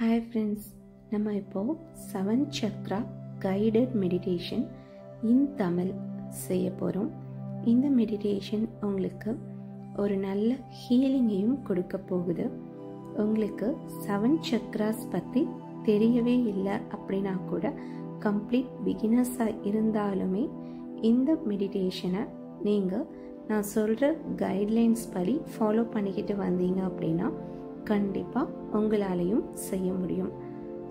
Hi friends, நம்ம இப்போது 7 Chakra guided meditation இன் தமிழ் செய்ய போகிறோம். இந்த மெடிடேஷன் உங்களுக்கு ஒரு நல்ல ஹீலிங்கையும் கொடுக்க போகுது. உங்களுக்கு 7 சக்ராஸ் பற்றி தெரியவே இல்லை அப்படின்னா கூட கம்ப்ளீட் பிகினர்ஸாக இருந்தாலுமே இந்த மெடிடேஷனை நீங்கள் நான் சொல்கிற கைட்லைன்ஸ் படி ஃபாலோ பண்ணிக்கிட்டு வந்தீங்க அப்படின்னா கண்டிப்பாக உங்களாலையும் செய்ய முடியும்.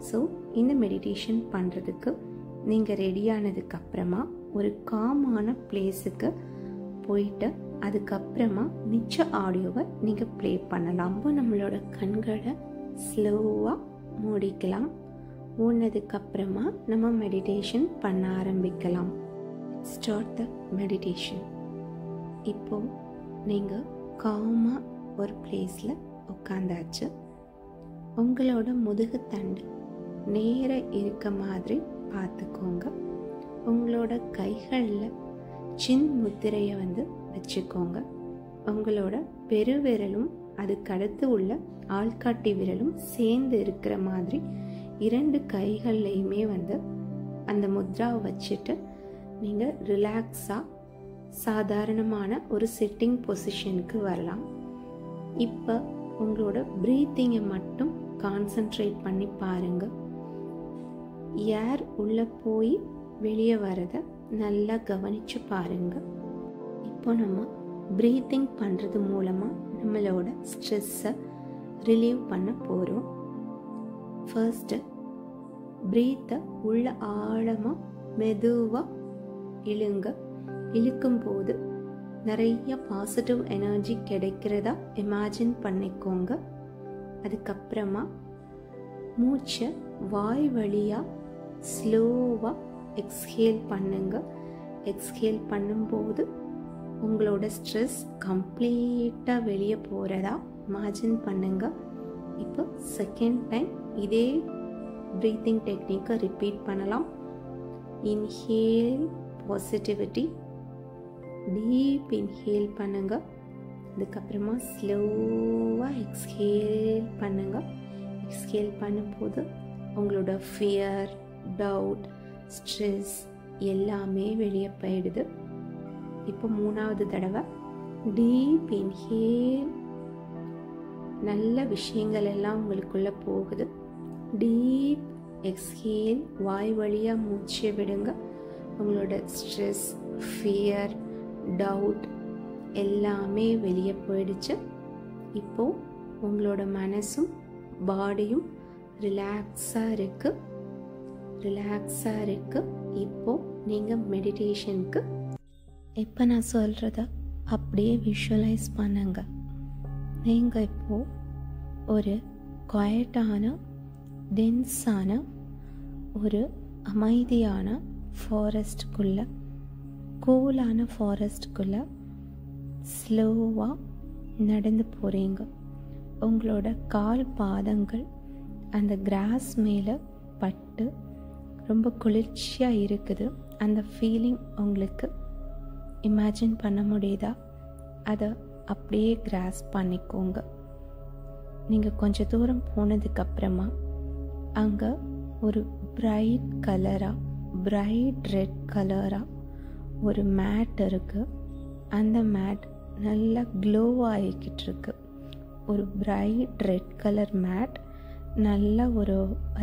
ஸோ இந்த மெடிடேஷன் பண்ணுறதுக்கு நீங்கள் ரெடியானதுக்கப்புறமா ஒரு காமான பிளேஸுக்கு போயிட்டு அதுக்கப்புறமா மிச்ச ஆடியோவை நீங்கள் ப்ளே பண்ணலாம். இப்போ நம்மளோட கண்களை ஸ்லோவாக மூடிக்கலாம். மூடினதுக்கப்புறமா நம்ம மெடிடேஷன் பண்ண ஆரம்பிக்கலாம். Start the meditation. இப்போது நீங்கள் காமாக ஒரு பிளேஸில் உட்காந்தாச்சு. உங்களோட முதுகுத்தண்டு நேர இருக்க மாதிரி பார்த்துக்கோங்க. உங்களோட கைகளில் சின் முத்திரையை வச்சுக்கோங்க. உங்களோட பெருவிரலும் அதுக்கடுத்து உள்ள ஆள்காட்டி விரலும் சேர்ந்து இருக்கிற மாதிரி 2 கைகள்லையுமே அந்த முத்ராவை வச்சுட்டு நீங்கள் ரிலாக்ஸாக சாதாரணமான ஒரு சிட்டிங் பொசிஷனுக்கு வரலாம். இப்போ உங்களோட ப்ரீத்திங்கை மட்டும் கான்சன்ட்ரேட் பண்ணி பாருங்க. ஏர் உள்ளே போய் வெளியே வரதை நல்லா கவனித்து பாருங்க. இப்போ நம்ம ப்ரீத்திங் பண்ணுறது மூலமாக நம்மளோட ஸ்ட்ரெஸ்ஸை ரிலீவ் பண்ண போகிறோம். ஃபர்ஸ்ட்டு ப்ரீத்தை உள்ள ஆழமாக மெதுவாக இழுங்க. இழுக்கும்போது நிறைய பாசிட்டிவ் எனர்ஜி கிடைக்கிறதா இமேஜின் பண்ணிக்கோங்க. அதுக்கப்புறமா மூச்சை வாய் வழியாக ஸ்லோவாக எக்ஸ்ஹேல் பண்ணுங்க. எக்ஸ்ஹேல் பண்ணும்போது உங்களோட ஸ்ட்ரெஸ் கம்ப்ளீட்டாக வெளியே போகிறதா இமேஜின் பண்ணுங்க. இப்போ செகண்ட் டைம் இதே ப்ரீத்திங் டெக்னிக்கை ரிப்பீட் பண்ணலாம். இன்ஹேல் பாசிட்டிவிட்டி, டீப் இன்ஹேல் பண்ணுங்க. அதுக்கப்புறமா ஸ்லோவாக எக்ஸ்ஹேல் பண்ணுங்க. எக்ஸ்ஹேல் பண்ணும்போது உங்களோட ஃபியர், டவுட், ஸ்ட்ரெஸ் எல்லாமே வெளியே போயிடுது. இப்போ 3வது தடவை டீப் இன்ஹேல். நல்ல விஷயங்கள் எல்லாம் உங்களுக்குள்ள போகுது. Deep exhale. வாய் வழியாக மூச்சை விடுங்க. உங்களோட ஸ்ட்ரெஸ், ஃபியர், டவுட் எல்லாமே வெளியே போயிடுச்சு. இப்போது உங்களோட மனசும் பாடியும் ரிலாக்ஸாக இருக்கு. இப்போது நீங்கள் மெடிடேஷனுக்கு இப்போ நான் சொல்கிறத அப்படியே விஷுவலைஸ் பண்ணுங்க. நீங்கள் இப்போது ஒரு குவைட்டான, டென்ஸான, ஒரு அமைதியான ஃபாரஸ்ட்டுக்குள்ளே, கூலான ஃபாரஸ்ட்டுக்குள்ளே ஸ்லோவாக நடந்து போகிறீங்க. உங்களோட கால் பாதங்கள் அந்த கிராஸ் மேலே பட்டு ரொம்ப குளிர்ச்சியாக இருக்குது. அந்த ஃபீலிங் உங்களுக்கு இமேஜின் பண்ண முடியுதா? அதை அப்படியே கிராஸ் பண்ணிக்கோங்க. நீங்கள் கொஞ்சம் தூரம் போனதுக்கப்புறமா அங்கே ஒரு பிரைட் ரெட் கலராக ஒரு மேட் இருக்குது. அந்த மேட் நல்லா க்ளோ ஆகிக்கிட்டு இருக்கு. ஒரு பிரைட் ரெட் கலர் மேட் நல்ல ஒரு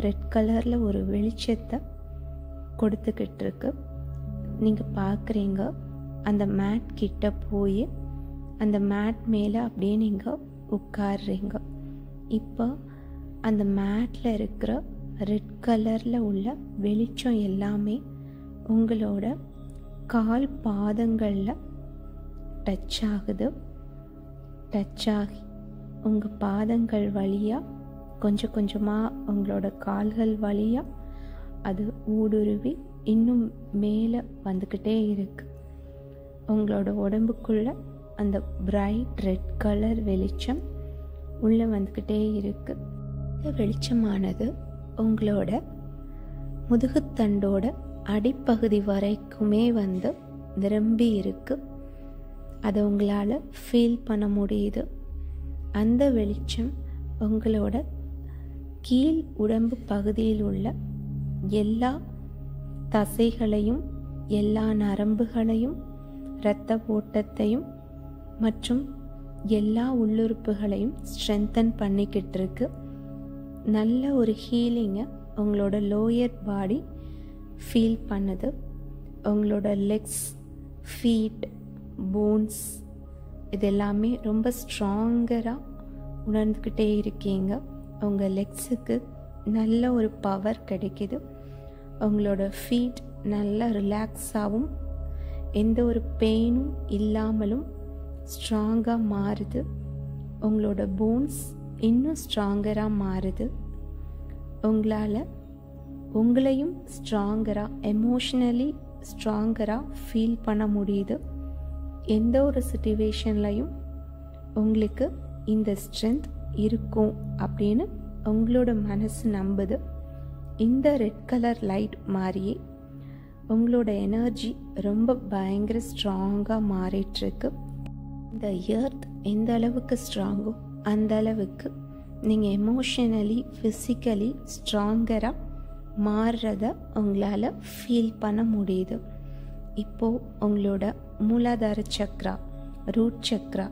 ரெட் கலரில் ஒரு வெளிச்சத்தை கொடுத்துக்கிட்டு இருக்கு. நீங்கள் பார்க்குறீங்க. அந்த மேட் கிட்ட போய் அந்த மேட் மேலே அப்படியே நீங்கள் உட்கார்றீங்க. இப்போ அந்த மேட்டில் இருக்கிற ரெட் கலரில் உள்ள வெளிச்சம் எல்லாமே உங்களோட கால் பாதங்களில் டச் ஆகுது. டச் ஆகி உங்கள் பாதங்கள் வழியாக கொஞ்சம் கொஞ்சமாக உங்களோட கால்கள் வழியாக அது ஊடுருவி இன்னும் மேலே வந்துக்கிட்டே இருக்கு. உங்களோட உடம்புக்குள்ளே அந்த பிரைட் ரெட் கலர் வெளிச்சம் உள்ளே வந்துக்கிட்டே இருக்கு. இந்த வெளிச்சமானது உங்களோட முதுகுத்தண்டோட அடிப்பகுதி வரைக்குமே நிரம்பி இருக்கு. அதை உங்களால் ஃபீல் பண்ண முடியுது. அந்த வெளிச்சம் உங்களோட கீழ் உடம்பு பகுதியில் உள்ள எல்லா தசைகளையும், எல்லா நரம்புகளையும், இரத்த ஓட்டத்தையும் மற்றும் எல்லா உள்ளுறுப்புகளையும் ஸ்ட்ரென்தன் பண்ணிக்கிட்டு இருக்கு. நல்ல ஒரு ஹீலிங்கை உங்களோட லோயர் பாடி ஃபீல் பண்ணுது. உங்களோட லெக்ஸ், ஃபீட், போன்ஸ் இது எல்லாமே ரொம்ப ஸ்ட்ராங்கராக உணர்ந்துக்கிட்டே இருக்கீங்க. உங்கள் லெக்ஸுக்கு நல்ல ஒரு பவர் கிடைக்கிது. உங்களோட ஃபீட் நல்லா ரிலாக்ஸாகவும் எந்த ஒரு பெயினும் இல்லாமலும் ஸ்ட்ராங்காக மாறுது. உங்களோட போன்ஸ் இன்னும் ஸ்ட்ராங்கராக மாறுது. உங்களால் உங்களையும் ஸ்ட்ராங்கராக, எமோஷ்னலி ஸ்ட்ராங்கராக ஃபீல் பண்ண முடியுது. எந்த ஒரு சிச்சுவேஷன்லையும் உங்களுக்கு இந்த ஸ்ட்ரென்த் இருக்கும் அப்படின்னு உங்களோட மனசு நம்புது. இந்த ரெட் கலர் லைட் மாதிரியே உங்களோட எனர்ஜி ரொம்ப பயங்கர ஸ்ட்ராங்காக மாறிட்டுருக்கு. இந்த எர்த் எந்த அளவுக்கு ஸ்ட்ராங்கோ அந்த அளவுக்கு நீங்கள் எமோஷனலி, ஃபிசிக்கலி ஸ்ட்ராங்கராக மாறுறத உங்களால் ஃபீல் பண்ண முடியுது. இப்போது உங்களோட மூலாதார சக்ரா, ரூட் சக்ரா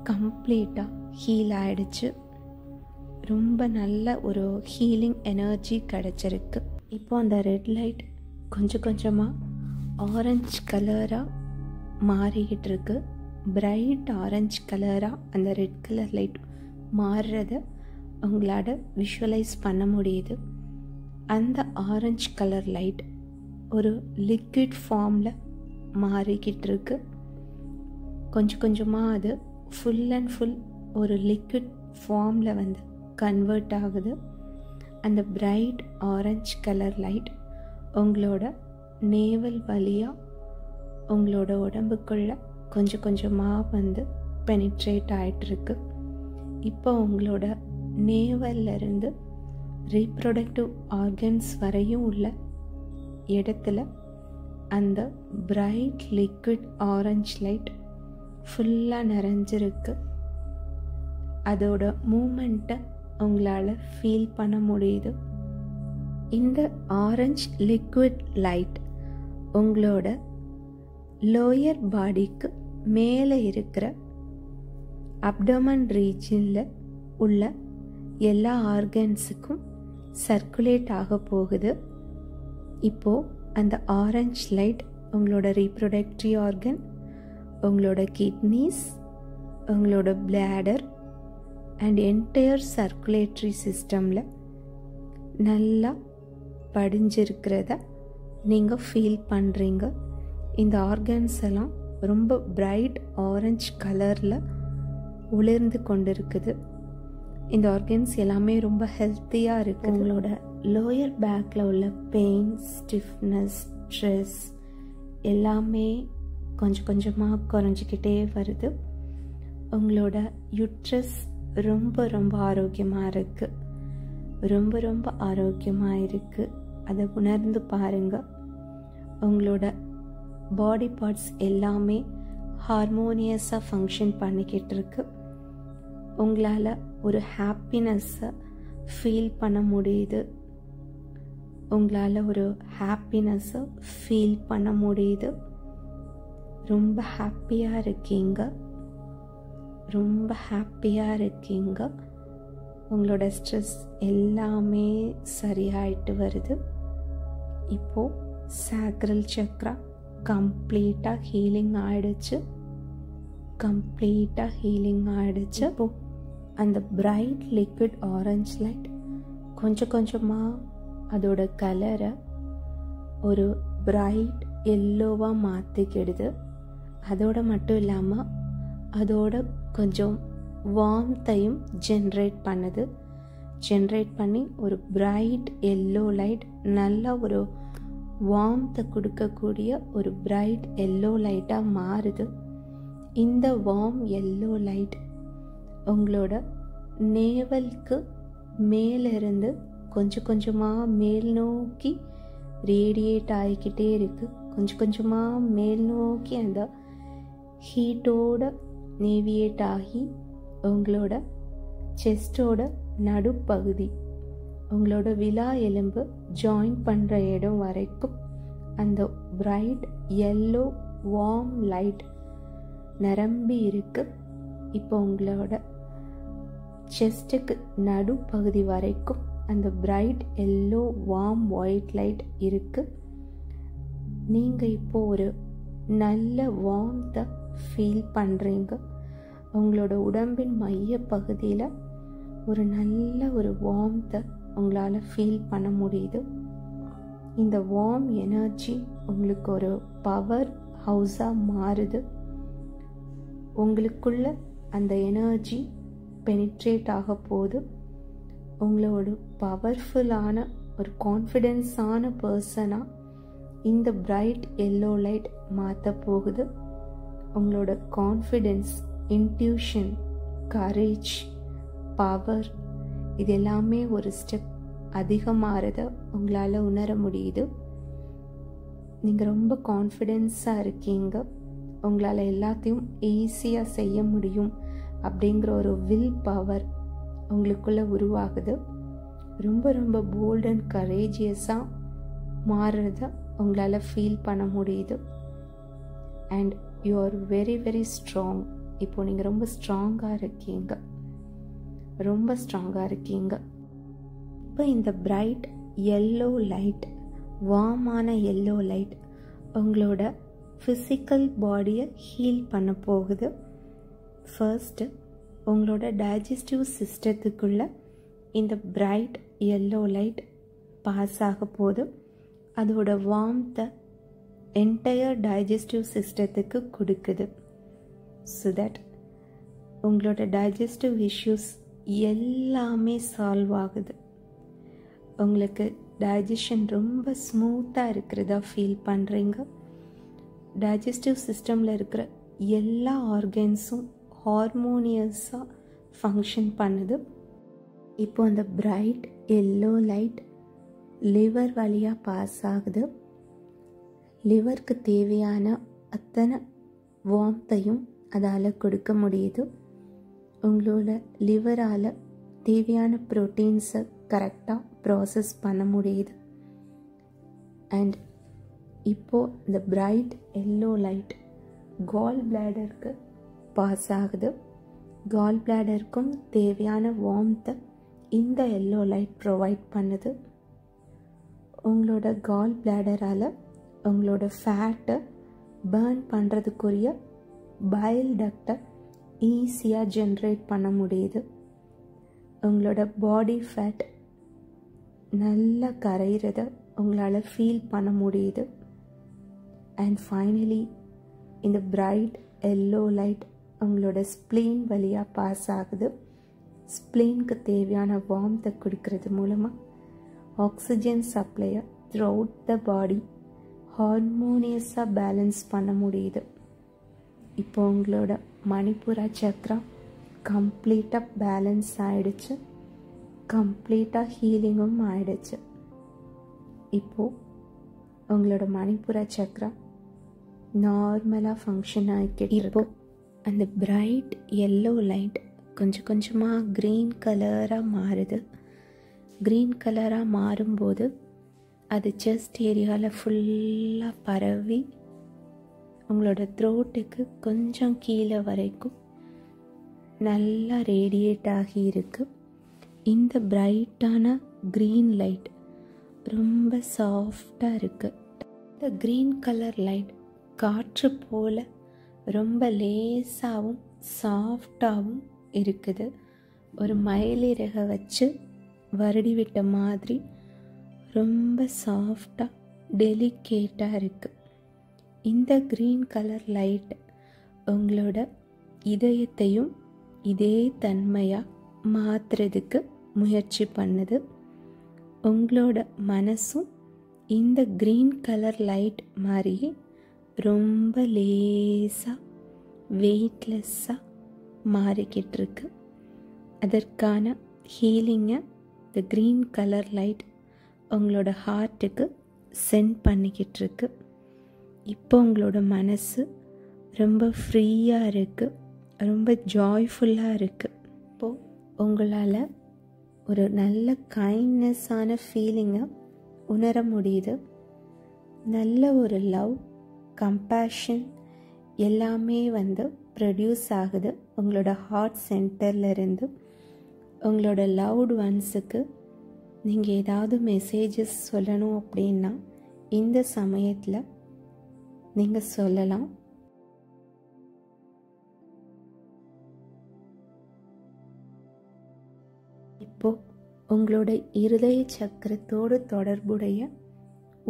கம்ப்ளீட்டாக ஹீல் ஆகிடுச்சு. ரொம்ப நல்ல ஒரு ஹீலிங் எனர்ஜி கிடச்சிருக்கு. இப்போ அந்த ரெட் லைட் கொஞ்சம் கொஞ்சமாக ஆரஞ்சு கலராக மாறிக்கிட்டு இருக்கு. பிரைட் ஆரஞ்சு கலராக அந்த ரெட் கலர் லைட் மாறுறத உங்களால் விஷுவலைஸ் பண்ண முடியுது. அந்த ஆரஞ்சு கலர் லைட் ஒரு லிக்விட் ஃபார்மில் மாறிக்கிட்டு இருக்கு. கொஞ்சம் கொஞ்சமாக அது ஃபுல் அண்ட் ஃபுல் ஒரு லிக்விட் ஃபார்மில் வந்து கன்வெர்ட் ஆகுது. அந்த பிரைட் ஆரஞ்சு கலர் லைட் உங்களோட நேவல் வழியாக உங்களோட உடம்புக்குள்ளே கொஞ்சம் கொஞ்சமாக வந்து பெனிட்ரேட் ஆகிட்டுருக்கு. இப்போ உங்களோட நேவல்லிருந்து ரீப்ரொடக்டிவ் ஆர்கன்ஸ் வரையும் உள்ள இடத்துல அந்த பிரைட் லிக்விட் ஆரஞ்ச் லைட் ஃபுல்லாக நிறைஞ்சிருக்கு. அதோட மூமெண்ட்டை உங்களால் ஃபீல் பண்ண முடியுது. இந்த ஆரஞ்ச் லிக்விட் லைட் உங்களோட லோயர் பாடிக்கு மேலே இருக்கிற அப்டமன் ரீஜனில் உள்ள எல்லா ஆர்கன்ஸுக்கும் சர்க்குலேட் ஆக போகுது. இப்போது அந்த ஆரஞ்ச் லைட் உங்களோட ரீப்ரொடக்டிவ் ஆர்கன், உங்களோட கிட்னிஸ், உங்களோட பிளாடர் அண்ட் என்டையர் சர்க்குலேட்டரி சிஸ்டமில் நல்லா படிஞ்சிருக்கிறத நீங்கள் ஃபீல் பண்ணுறீங்க. இந்த ஆர்கன்ஸ் எல்லாம் ரொம்ப பிரைட் ஆரஞ்ச் கலரில் ஒளிர்ந்து கொண்டு இருக்குது. இந்த ஆர்கன்ஸ் எல்லாமே ரொம்ப ஹெல்த்தியாக இருக்குது. உங்களோட லோயர் பேக்கில் உள்ள பெயின், ஸ்டிஃப்னஸ், ஸ்ட்ரெஸ் எல்லாமே கொஞ்சம் கொஞ்சமாக குறைஞ்சிக்கிட்டே வருது. உங்களோட யூட்ரஸ் ரொம்ப ரொம்ப ஆரோக்கியமாக இருக்குது. ரொம்ப ரொம்ப ஆரோக்கியமாக இருக்குது. அதை உணர்ந்து பாருங்கள். உங்களோட பாடி பார்ட்ஸ் எல்லாமே ஹார்மோனியஸாக ஃபங்க்ஷன் பண்ணிக்கிட்டு இருக்கு. உங்களால் ஒரு ஹாப்பினஸ்ஸை ஃபீல் பண்ண முடியுது. உங்களால் ஒரு ஹாப்பினஸ்ஸை ஃபீல் பண்ண முடியுது. ரொம்ப ஹாப்பியாக இருக்கீங்க. ரொம்ப ஹாப்பியாக இருக்கீங்க. உங்களோட ஸ்ட்ரெஸ் எல்லாமே சரியாயிட்டு வருது. இப்போது சாக்ரல் சக்ரா கம்ப்ளீட்டாக ஹீலிங் ஆகிடுச்சு. கம்ப்ளீட்டாக ஹீலிங் ஆகிடுச்சு. இப்போது அந்த பிரைட் லிக்விட் ஆரஞ்ச் லைட் கொஞ்சம் கொஞ்சமாக அதோட கலரை ஒரு பிரைட் எல்லோவாக மாற்றிக்கிடுது. அதோட மட்டும் இல்லாமல் அதோட கொஞ்சம் வார்ம்த்தையும் ஜென்ரேட் பண்ணுது. ஜென்ரேட் பண்ணி ஒரு பிரைட் எல்லோ லைட், நல்ல ஒரு வார்ம்த்தை கொடுக்கக்கூடிய ஒரு பிரைட் எல்லோ லைட்டாக மாறுது. இந்த வார்ம் எல்லோ லைட் உங்களோட நேவலுக்கு மேலிருந்து கொஞ்சம் கொஞ்சமாக மேல் நோக்கி ரேடியேட் ஆகிக்கிட்டே இருக்குது. கொஞ்சம் கொஞ்சமாக மேல் நோக்கி அந்த ஹீட்டோட நேவியேட் ஆகி உங்களோட செஸ்டோட நடுப்பகுதி உங்களோட விலா எலும்பு ஜாயின் பண்ணுற இடம் வரைக்கும் அந்த பிரைட் எல்லோ வார்ம் லைட் நிரம்பி இருக்கு. இப்போ உங்களோட செஸ்ட்டுக்கு நடு பகுதி வரைக்கும் அந்த bright yellow warm white light இருக்கு. நீங்கள் இப்போ ஒரு நல்ல வார்ம்த்தை ஃபீல் பண்ணுறீங்க. உங்களோட உடம்பின் மைய பகுதியில் ஒரு நல்ல ஒரு வார்ம்த்தை உங்களால் ஃபீல் பண்ண முடியுது. இந்த வார்ம் எனர்ஜி உங்களுக்கு ஒரு பவர் ஹவுஸாக மாறுது. உங்களுக்குள்ள அந்த எனர்ஜி பெனிட்ரேட் ஆக போகுது. உங்களோட பவர்ஃபுல்லான ஒரு கான்ஃபிடென்ஸான பர்சனாக இந்த பிரைட் எல்லோ லைட் மாற்ற போகுது. உங்களோட கான்ஃபிடென்ஸ், இன்ட்யூஷன், கரேஜ், பவர் இது எல்லாமே ஒரு ஸ்டெப் அதிகமாகிறத உங்களால் உணர முடியுது. நீங்கள் ரொம்ப கான்ஃபிடென்ஸாக இருக்கீங்க. உங்களால் எல்லாத்தையும் ஈஸியாக செய்ய முடியும் அப்படிங்கிற ஒரு வில் பவர் உங்களுக்குள்ளே உருவாகுது. ரொம்ப ரொம்ப போல்ட் அண்ட் கரேஜியஸாக மாறுறத உங்களால் ஃபீல் பண்ண முடியுது. And you are very very strong. இப்போ நீங்கள் ரொம்ப ஸ்ட்ராங்காக இருக்கீங்க. இப்போ இந்த பிரைட் எல்லோ லைட், வார்மான எல்லோ லைட் உங்களோட ஃபிசிக்கல் பாடியை ஹீல் பண்ண போகுது. ஃபர்ஸ்ட்டு உங்களோட டைஜஸ்டிவ் சிஸ்டத்துக்குள்ள இந்த பிரைட் எல்லோ லைட் பாஸ் ஆக போகுது. அதோட வார்ம்த்தை என்டையர் டைஜஸ்டிவ் சிஸ்டத்துக்கு கொடுக்குது. ஸோ தட் உங்களோட டைஜஸ்டிவ் இஷ்யூஸ் எல்லாமே சால்வ் ஆகுது. உங்களுக்கு டைஜஷன் ரொம்ப ஸ்மூத்தாக இருக்கிறதா ஃபீல் பண்ணுறீங்க. டைஜஸ்டிவ் சிஸ்டமில் இருக்கிற எல்லா ஆர்கன்ஸும் ஹார்மோனியஸாக ஃபங்க்ஷன் பண்ணுது. இப்போ அந்த பிரைட் எல்லோ லைட் லிவர் வழியாக பாஸ் ஆகுது. லிவருக்கு தேவையான அத்தனை வார்ம்த்தையும் அதால் கொடுக்க முடியுது. உங்களோட லிவரால் தேவையான ப்ரோட்டீன்ஸை கரெக்டாக ப்ராசஸ் பண்ண முடியுது. அண்ட் இப்போது இந்த பிரைட் எல்லோ லைட் கால் பிளாடருக்கு பாஸ் ஆகுது. கால் பிளாடருக்கும் தேவையான வார்ம்த்தை இந்த எல்லோ லைட் ப்ரொவைட் பண்ணுது. உங்களோட கால் பிளாடரால் உங்களோட ஃபேட்டை பர்ன் பண்ணுறதுக்குரிய பைல் டக்டை ஈஸியாக ஜென்ரேட் பண்ண முடியுது. உங்களோட பாடி ஃபேட் நல்லா கரைகிறத உங்களால் ஃபீல் பண்ண முடியுது. அண்ட் ஃபைனலி இந்த பிரைட் எல்லோ லைட் உங்களோட ஸ்ப்ளீன் வழியாக பாஸ் ஆகுது. ஸ்ப்ளீனுக்கு தேவையான வார்ம்த்தை கொடுக்கறது மூலமாக ஆக்சிஜன் சப்ளையை த்ரூ அவுட் த பாடி ஹார்மோனியஸாக பேலன்ஸ் பண்ண முடியுது. இப்போ உங்களோட மணிப்புரா சக்ரா கம்ப்ளீட்டாக பேலன்ஸ் ஆகிடுச்சு. கம்ப்ளீட்டாக ஹீலிங்கும் ஆகிடுச்சு. இப்போது உங்களோட மணிப்புரா சக்ரா நார்மலாக ஃபங்க்ஷன் ஆகிக்கிட்டு. இப்போது அந்த பிரைட் எல்லோ லைட் கொஞ்சம் கொஞ்சமாக க்ரீன் கலராக மாறுது. க்ரீன் கலராக மாறும்போது அது செஸ்ட் ஏரியாவில் ஃபுல்லாக பரவி உங்களோட த்ரோட்டுக்கு கொஞ்சம் கீழே வரைக்கும் நல்லா ரேடியேட் ஆகி இருக்கு. இந்த பிரைட்டான க்ரீன் லைட் ரொம்ப சாஃப்டாக இருக்குது. இந்த க்ரீன் கலர் லைட் காற்று போல் ரொம்ப லேசாகவும் சாஃப்டாகவும் இருக்குது. ஒரு மயிலிறகை வச்சு வருடி விட்ட மாதிரி ரொம்ப சாஃப்டாக டெலிகேட்டாக இருக்குது. இந்த க்ரீன் கலர் லைட் உங்களோட இதயத்தையும் இதே தன்மையாக மாற்றுறதுக்கு முயற்சி பண்ணுது. உங்களோட மனசும் இந்த க்ரீன் கலர் லைட் மாதிரி ரொம்ப லேசாக வெயிட்லெஸ்ஸாக மாறிக்கிட்டு இருக்கு. அதற்கான ஹீலிங்கை இந்த க்ரீன் கலர் லைட் உங்களோட ஹார்ட்டுக்கு சென்ட் பண்ணிக்கிட்டு இருக்கு. இப்போ உங்களோட மனசு ரொம்ப ஃப்ரீயாக இருக்குது, ரொம்ப ஜாய்ஃபுல்லாக இருக்குது. இப்போது உங்களால் ஒரு நல்ல கைண்ட்னஸான ஃபீலிங்கை உணர முடியுது. நல்ல ஒரு லவ், கம்பேஷன் எல்லாமே ப்ரொடியூஸ் ஆகுது உங்களோட ஹார்ட் சென்டர்லேருந்து. உங்களோட லவ்டு ஒன்ஸுக்கு நீங்கள் ஏதாவது மெசேஜஸ் சொல்லணும் அப்படின்னா இந்த சமயத்தில் நீங்கள் சொல்லலாம். இப்போது உங்களோட இருதய சக்கரத்தோடு தொடர்புடைய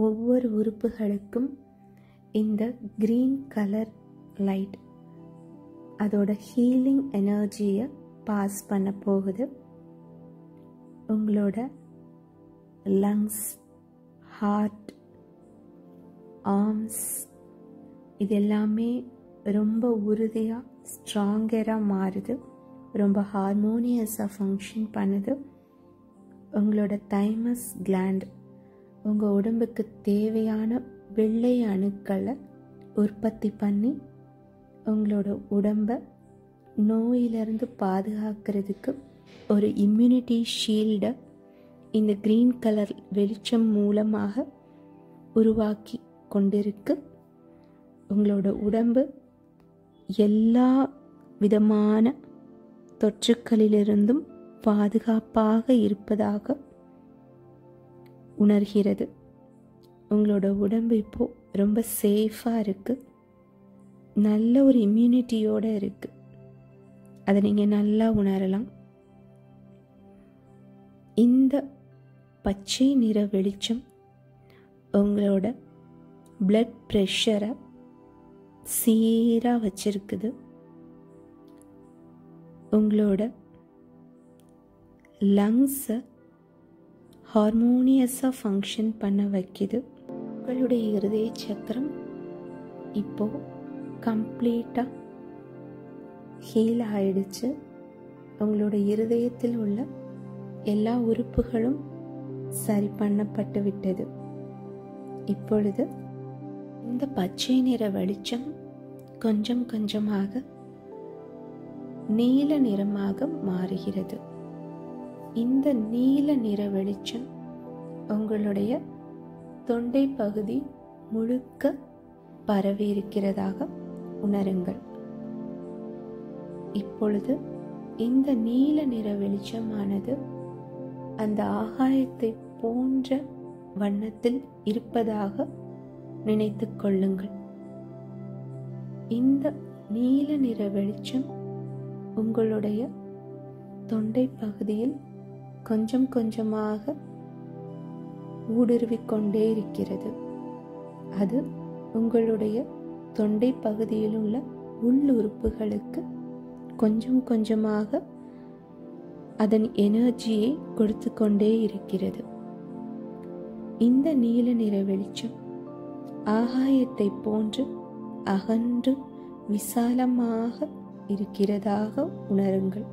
ஒவ்வொரு உறுப்புகளுக்கும் இந்த க்ரீன் கலர் லைட் அதோட ஹீலிங் எனர்ஜியை பாஸ் பண்ண போகுது. உங்களோட லங்ஸ், ஹார்ட், ஆர்ம்ஸ் இது எல்லாமே ரொம்ப உறுதியாக ஸ்ட்ராங்கராக மாறுது. ரொம்ப ஹார்மோனியஸாக ஃபங்க்ஷன் பண்ணுது. உங்களோட தைமஸ் கிளாண்ட் உங்கள் உடம்புக்கு தேவையான வெள்ளை அணுக்களை உற்பத்தி பண்ணி உங்களோட உடம்பை நோயிலிருந்து பாதுகாக்கிறதுக்கு ஒரு இம்யூனிட்டி ஷீல்டை இந்த க்ரீன் கலர் வெளிச்சம் மூலமாக உருவாக்கி கொண்டிருக்கு. உங்களோட உடம்பு எல்லா விதமான தொற்றுக்களிலிருந்தும் பாதுகாப்பாக இருப்பதாக உணர்கிறது. உங்களோட உடம்பு இப்போது ரொம்ப சேஃபாக இருக்குது. நல்ல ஒரு இம்யூனிட்டியோடு இருக்குது. அதை நீங்கள் நல்லா உணரலாம். இந்த பச்சை நிற வெளிச்சம் உங்களோட பிளட் ப்ரெஷரை சீராக வச்சிருக்குது. உங்களோட லங்ஸை ஹார்மோனியஸாக ஃபங்க்ஷன் பண்ண வைக்குது. உங்களுடைய இருதய சக்கரம் இப்போது கம்ப்ளீட்டாக ஹீல் ஆயிடுச்சு. உங்களோட இருதயத்தில் உள்ள எல்லா உறுப்புகளும் சரி பண்ணப்பட்டு விட்டது. இப்பொழுது இந்த பச்சை நிற வெளிச்சம் கொஞ்சம் கொஞ்சமாக நீல நிறமாக மாறுகிறது. இந்த நீல நிற வெளிச்சம் உங்களுடைய தொண்டை பகுதி முழுக்க பரவி இருக்கிறதாக உணருங்கள். இப்பொழுது இந்த நீல நிற வெளிச்சமானது அந்த ஆகாயத்தை போன்ற வண்ணத்தில் இருப்பதாக நினைத்து கொள்ளுங்கள். இந்த நீல நிற வெளிச்சம் உங்களுடைய தொண்டை பகுதியில் கொஞ்சம் கொஞ்சமாக ஊடுருவிக்கொண்டே இருக்கிறது. அது உங்களுடைய தொண்டை பகுதியில் உள்ள உள்ளுறுப்புகளுக்கு கொஞ்சம் கொஞ்சமாக அதன் எனர்ஜியை கொடுத்து கொண்டே இருக்கிறது. இந்த நீல நிற வெளிச்சம் ஆகாயத்தை போன்று அகன்று விசாலமாக இருக்கிறதாக உணருங்கள்.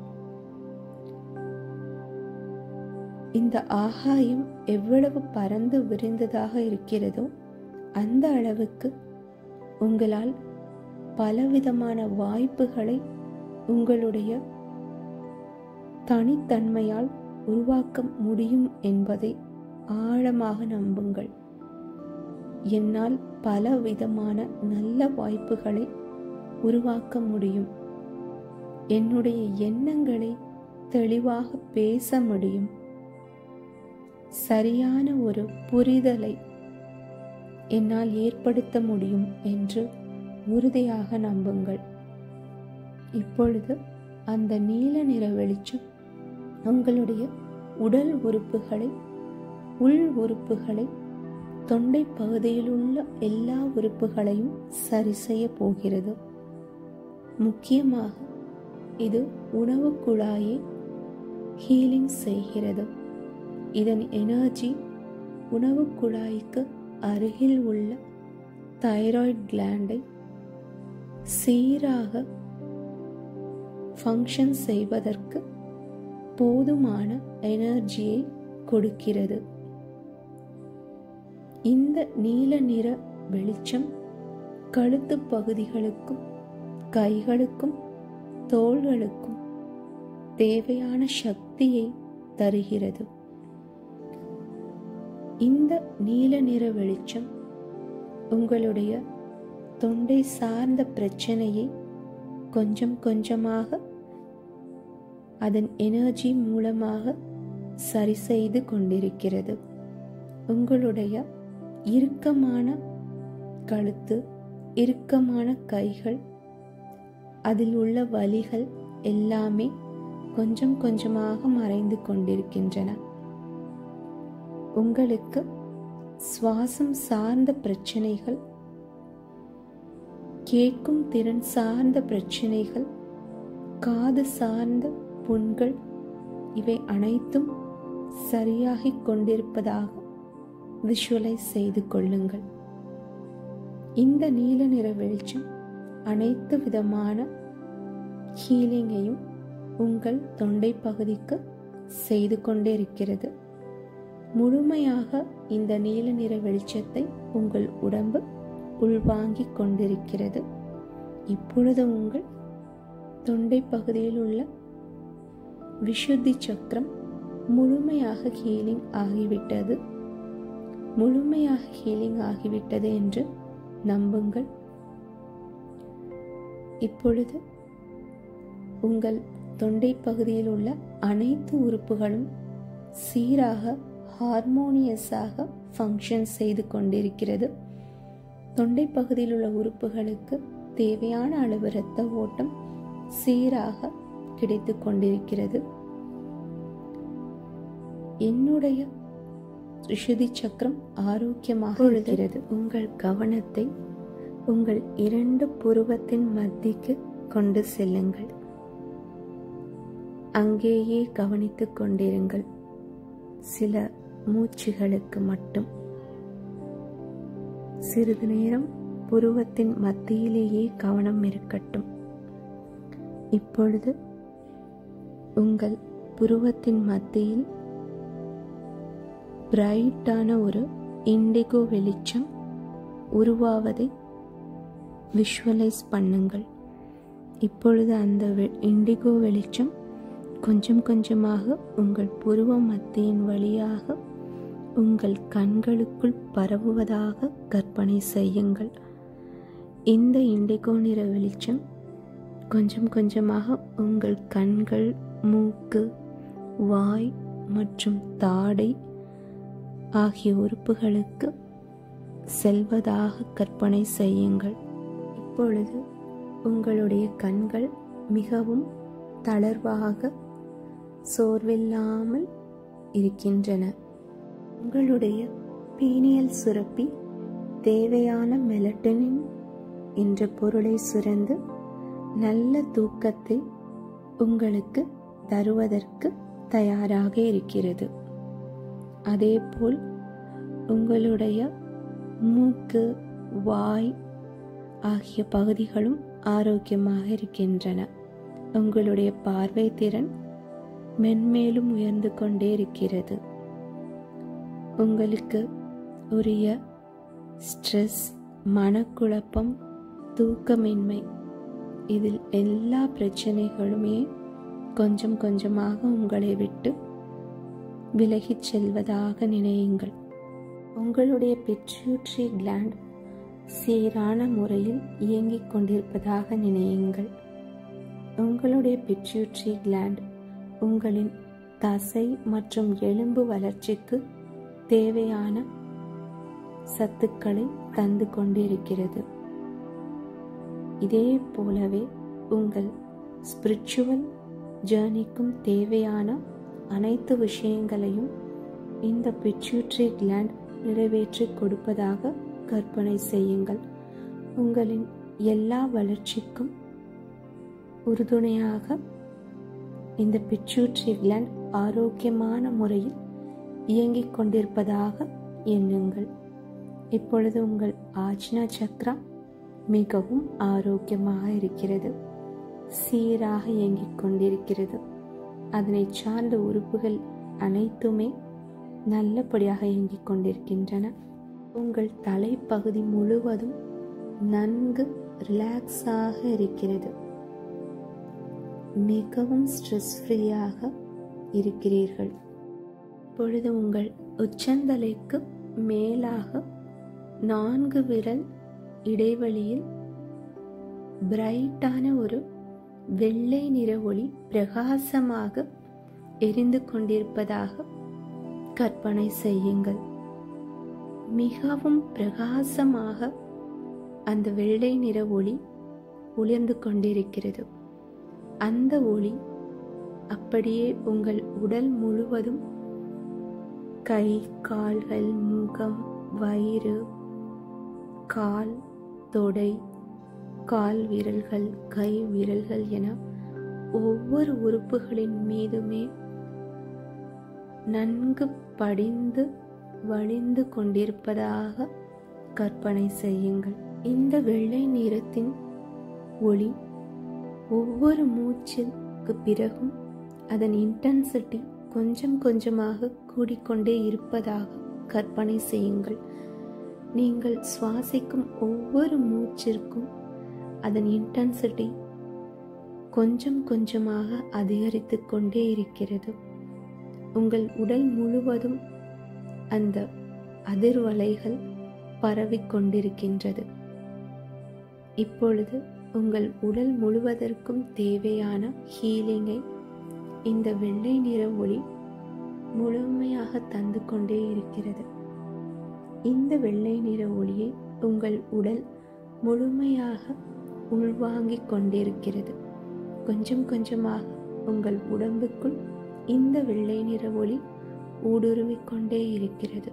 இந்த ஆகாயம் எவ்வளவு பறந்து விரிந்ததாக இருக்கிறதோ அந்த அளவுக்கு உங்களால் பலவிதமான வாய்ப்புகளை உங்களுடைய தனித்தன்மையால் உருவாக்க முடியும் என்பதை ஆழமாக நம்புங்கள். என்னால் பல விதமான நல்ல வாய்ப்புகளை உருவாக்க முடியும். என்னுடைய எண்ணங்களை தெளிவாக பேச முடியும். சரியான ஒரு புரிதலை என்னால் ஏற்படுத்த முடியும் என்று உறுதியாக நம்புங்கள். இப்பொழுது அந்த நீல நிற வெளிச்சம் உங்களுடைய உடல் உறுப்புகளை, உள் உறுப்புகளை, தொண்டை பகுதியில் உள்ள எல்லா உறுப்புகளையும் சரி செய்ய போகிறது. முக்கியமாக இது உணவு குழாயை ஹீலிங் செய்கிறது. இதன் எனர்ஜி உணவு குழாய்க்கு அருகில் உள்ள தைராய்டு கிளாண்டை சீராக ஃபங்க்ஷன் செய்வதற்கு போதுமான எனர்ஜியை கொடுக்கிறது. இந்த நீல நிற வெளிச்சம் கழுத்து பகுதிகளுக்கும் கைகளுக்கும் தோள்களுக்கும் தேவையான சக்தியை தருகிறது. இந்த நீல நிற வெளிச்சம் உங்களுடைய தொண்டை சார்ந்த பிரச்சனையை கொஞ்சம் கொஞ்சமாக அதன் எனர்ஜி மூலமாக சரி செய்து கொண்டிருக்கிறது. உங்களுடைய இறுக்கமான கழுத்து, இறுக்கமான கைகள், அதில் உள்ள வலிகள் எல்லாமே கொஞ்சம் கொஞ்சமாக மறைந்து கொண்டிருக்கின்றன. உங்களுக்கு சுவாசம் சார்ந்த பிரச்சனைகள், கேட்கும் திறன் சார்ந்த பிரச்சனைகள், காது சார்ந்த புண்கள், இவை அனைத்தும் சரியாகிக் கொண்டிருப்பதாக விஷுவலைஸ் செய்து கொள்ளுங்கள். இந்த நீல நிற வெளிச்சம் அனைத்து விதமான ஹீலிங்கையும் உங்கள் தொண்டை பகுதிக்கு செய்து கொண்டே இருக்கிறது. முழுமையாக இந்த நீல நிற வெளிச்சத்தை உங்கள் உடம்பு உள்வாங்கிக் கொண்டிருக்கிறது. இப்பொழுது உங்கள் தொண்டை பகுதியில் உள்ள விஷுத்தி சக்கரம் முழுமையாக ஹீலிங் ஆகிவிட்டது. முழுமையாக ஹீலிங் ஆகிவிட்டது என்று நம்புங்கள். இப்பொழுது உங்கள் தொண்டை பகுதியில் உள்ள அனைத்து உறுப்புகளும் சீராக ஹார்மோனியஸாக ஃபங்க்ஷன் செய்து கொண்டிருக்கிறது. தொண்டை பகுதியில் உள்ள உறுப்புகளுக்கு தேவையான அளவு இரத்த ஓட்டம் சீராக கிடைத்து கொண்டிருக்கிறது. என்னுடைய விஷுதி சக்கரம் ஆரோக்கியமாக இருக்கிறது. உங்கள் கவனத்தை உங்கள் 2 புருவத்தின் மத்திக்கு கொண்டு செல்லுங்கள். அங்கேயே கவனித்துக் கொண்டிருங்கள். சில மூச்சுகளுக்கு மட்டும். சிறிது நேரம் புருவத்தின் மத்தியிலேயே கவனம் இருக்கட்டும். இப்பொழுது உங்கள் புருவத்தின் மத்தியில் பிரைட்டான ஒரு இண்டிகோ வெளிச்சம் உருவாவதை விஷுவலைஸ் பண்ணுங்கள். இப்பொழுது அந்த இண்டிகோ வெளிச்சம் கொஞ்சம் கொஞ்சமாக உங்கள் புருவ மத்தியின் வழியாக உங்கள் கண்களுக்குள் பரவுவதாக கற்பனை செய்யுங்கள். இந்த இண்டிகோ நிற வெளிச்சம் கொஞ்சம் கொஞ்சமாக உங்கள் கண்கள், மூக்கு, வாய் மற்றும் தாடை ஆகிய உறுப்புகளுக்கு செல்வதாக கற்பனை செய்யுங்கள். இப்பொழுது உங்களுடைய கண்கள் மிகவும் தளர்வாக, சோர்வில்லாமல் இருக்கின்றன. உங்களுடைய பீனியல் சுரப்பி தேவையான மெலட்டனின் என்ற பொருளை சுரந்து நல்ல தூக்கத்தை உங்களுக்கு தருவதற்கு தயாராக இருக்கிறது. அதேபோல் உங்களுடைய மூக்கு, வாய் ஆகிய பகுதிகளும் ஆரோக்கியமாக இருக்கின்றன. உங்களுடைய பார்வை திறன் மென்மேலும் உயர்ந்து கொண்டே இருக்கிறது. உங்களுக்கு உரிய ஸ்ட்ரெஸ், மனக்குழப்பம், தூக்கமின்மை, இதில் எல்லா பிரச்சனைகளுமே கொஞ்சம் கொஞ்சமாக உங்களை விட்டு விலகிச் செல்வதாக நினையுங்கள். உங்களுடைய பிட்யூட்டரி கிளாண்ட் சீரான முறையில் இயங்கிக் கொண்டிருப்பதாக நினையுங்கள். உங்களுடைய பிட்யூட்டரி கிளாண்ட் உங்களின் தசை மற்றும் எலும்பு வளர்ச்சிக்கு தேவையான சத்துக்களை தந்து கொண்டிருக்கிறது. இதே போலவே உங்கள் ஸ்பிரிச்சுவல் ஜேர்னிக்கும் தேவையான அனைத்து விஷயங்களையும் இந்த பிட்யூட்டரி கிளாண்ட் நிறைவேற்றி கொடுப்பதாக கற்பனை செய்யுங்கள். உங்களின் எல்லா வளர்ச்சிக்கும் உறுதுணையாக இந்த பிட்யூட்டரி கிளாண்ட் ஆரோக்கியமான முறையில் இயங்கிக் கொண்டிருப்பதாக எண்ணுங்கள். இப்பொழுது உங்கள் ஆஜ்னா சக்ரா மிகவும் ஆரோக்கியமாக இருக்கிறது, சீராக இயங்கிக் கொண்டிருக்கிறது. அதனை சார்ந்த உறுப்புகள் அனைத்துமே நல்லபடியாக இயங்கிக் கொண்டிருக்கின்றன. உங்கள் தலைப்பகுதி முழுவதும் நன்கு ரிலாக்ஸாக இருக்கிறது. மிகவும் ஸ்ட்ரெஸ் ஃப்ரீயாக இருக்கிறீர்கள். இப்பொழுது உங்கள் உச்சந்தலைக்கு மேலாக 4 விரல் இடைவெளியில் பிரைட்டான ஒரு வெள்ளை நிற ஒளி பிரகாசமாக எரிந்து கொண்டிருப்பதாக கற்பனை செய்யுங்கள். மிகவும் பிரகாசமாக அந்த வெள்ளை நிற ஒளி ஒளிர்ந்து கொண்டிருக்கிறது. அந்த ஒளி அப்படியே உங்கள் உடல் முழுவதும் கை, கால்கள், முகம், வயிறு, கால், தொடை, கால் விரல்கள், கை விரல்கள் என ஒவ்வொரு உறுப்புகளின் மீதுமே நன்கு படிந்து வழிந்து கொண்டிருப்பதாக கற்பனை செய்யுங்கள். இந்த வெள்ளை நிறத்தின் ஒளி ஒவ்வொரு மூச்சுக்கு பிறகும் அதன் இன்டென்சிட்டி கொஞ்சம் கொஞ்சமாக கூடிக்கொண்டே இருப்பதாக கற்பனை செய்யுங்கள். நீங்கள் சுவாசிக்கும் ஒவ்வொரு மூச்சிற்கும் அதன் இன்டென்சிட்டி கொஞ்சம் கொஞ்சமாக அதிகரித்து கொண்டே இருக்கிறது. உங்கள் உடல் முழுவதும் அந்த அதிர்வலைகள் பரவிக்கொண்டிருக்கின்றது. இப்பொழுது உங்கள் உடல் முழுவதற்கும் தேவையான ஹீலிங்கை இந்த வெள்ளை நிற ஒளி முழுமையாக தந்து கொண்டே இருக்கிறது. இந்த வெள்ளை நிற ஒளியை உங்கள் உடல் முழுமையாக உள்வாங்கிக் கொண்டிருக்கிறது. கொஞ்சம் கொஞ்சமாக உங்கள் உடம்புக்குள் இந்த வெள்ளை நிற ஒளி ஊடுருவிக்கொண்டே இருக்கிறது.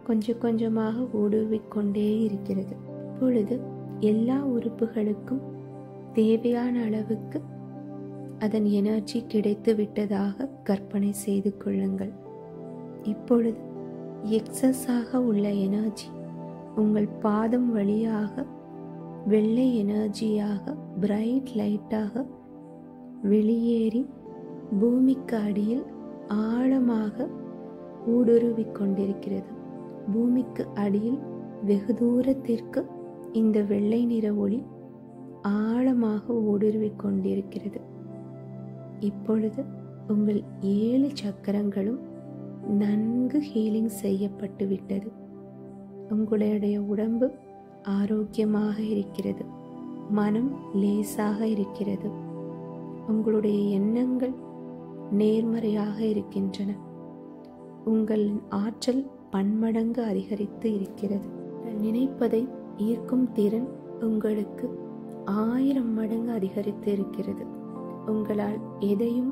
கொஞ்சம் கொஞ்சமாக ஊடுருவிக்கொண்டே இருக்கிறது. இப்பொழுது எல்லா உறுப்புகளுக்கும் தேவையான அளவுக்கு அதன் எனர்ஜி கிடைத்து விட்டதாக கற்பனை செய்து கொள்ளுங்கள். இப்பொழுது எக்ஸஸாக உள்ள எனர்ஜி உங்கள் பாதம் வழியாக வெள்ளை எனர்ஜியாக பிரைட் லைட்டாக வெளியேறி பூமிக்கு அடியில் ஆழமாக ஊடுருவிக் கொண்டிருக்கிறது. பூமிக்கு அடியில் வெகு தூரத்திற்கு இந்த வெள்ளை நிற ஒளி ஆழமாக ஊடுருவிக் கொண்டிருக்கிறது. இப்பொழுது உங்கள் 7 சக்கரங்களும் நன்கு ஹீலிங் செய்யப்பட்டு விட்டது. உங்களுடைய உடம்பு ஆரோக்கியமாக இருக்கிறது. மனம் லேசாக இருக்கிறது. உங்களுடைய எண்ணங்கள் நேர்மறையாக இருக்கின்றன. உங்களின் ஆற்றல் பன்மடங்கு அதிகரித்து இருக்கிறது. நினைப்பதை ஈர்க்கும் திறன் உங்களுக்கு 1000 மடங்கு அதிகரித்து இருக்கிறது. உங்களால் எதையும்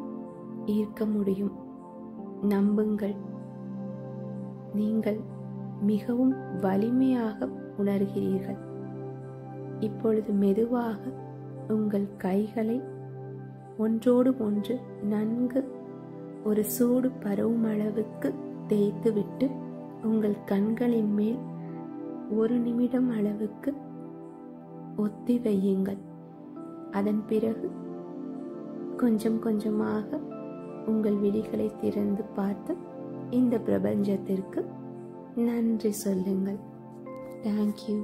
ஈர்க்க முடியும். நம்புங்கள். நீங்கள் மிகவும் வலிமையாக உணர்கிறீர்கள். இப்பொழுது மெதுவாக உங்கள் கைகளை ஒன்றோடு ஒன்று நன்கு ஒரு சூடு பரவும் அளவுக்கு தேய்த்துவிட்டு உங்கள் கண்களின் மேல் 1 நிமிடம் அளவுக்கு ஒத்தி வையுங்கள். அதன் பிறகு கொஞ்சம் கொஞ்சமாக உங்கள் விழிகளை திறந்து பார்த்து இந்த பிரபஞ்சத்திற்கு நன்றி சொல்லுங்கள். தேங்க்யூ.